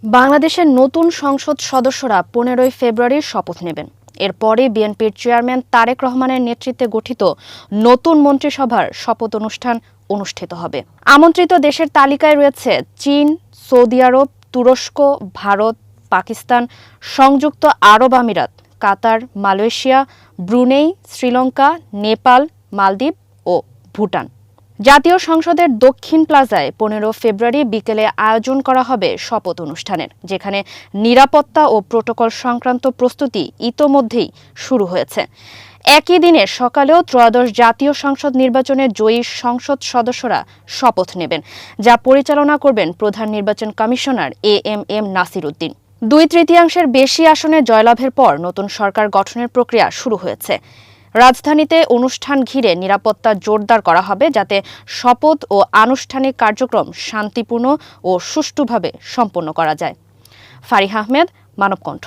বাংলাদেশের নতুন সংসদ সদস্যরা 15 ফেব্রুয়ারি শপথ নেবেন। এরপরে বিএনপির চেয়ারম্যান তারেক রহমানের নেতৃত্বে গঠিত নতুন মন্ত্রিসভার শপথ অনুষ্ঠান অনুষ্ঠিত হবে। আমন্ত্রিত দেশের তালিকায় রয়েছে চীন, সৌদি আরব, তুরস্ক, ভারত, পাকিস্তান, সংযুক্ত আরব আমিরাত, কাতার, মালয়েশিয়া, ব্রুনেই, শ্রীলঙ্কা, নেপাল, মালদ্বীপ ও ভুটান। জাতীয় সংসদের দক্ষিণ প্লাজায় 15 ফেব্রুয়ারি বিকেলে আয়োজন করা হবে শপথ অনুষ্ঠানের, যেখানে নিরাপত্তা ও প্রোটোকল সংক্রান্ত প্রস্তুতি ইতোমধ্যেই শুরু হয়েছে। একই দিনে সকালেও ত্রয়োদশ জাতীয় সংসদ নির্বাচনে জয়ী সংসদ সদস্যরা শপথ নেবেন, যা পরিচালনা করবেন প্রধান নির্বাচন কমিশনার এএমএম নাসির উদ্দিন। 2/3 বেশি আসনে জয়লাভের পর নতুন সরকার গঠনের প্রক্রিয়া শুরু হয়েছে। রাজধানীতে অনুষ্ঠান ঘিরে নিরাপত্তা জোরদার করা হবে, যাতে শপথ ও আনুষ্ঠানিক কার্যক্রম শান্তিপূর্ণ ও সুষ্ঠুভাবে সম্পন্ন করা যায়। ফারিহ আহমেদ, মানবকণ্ঠ।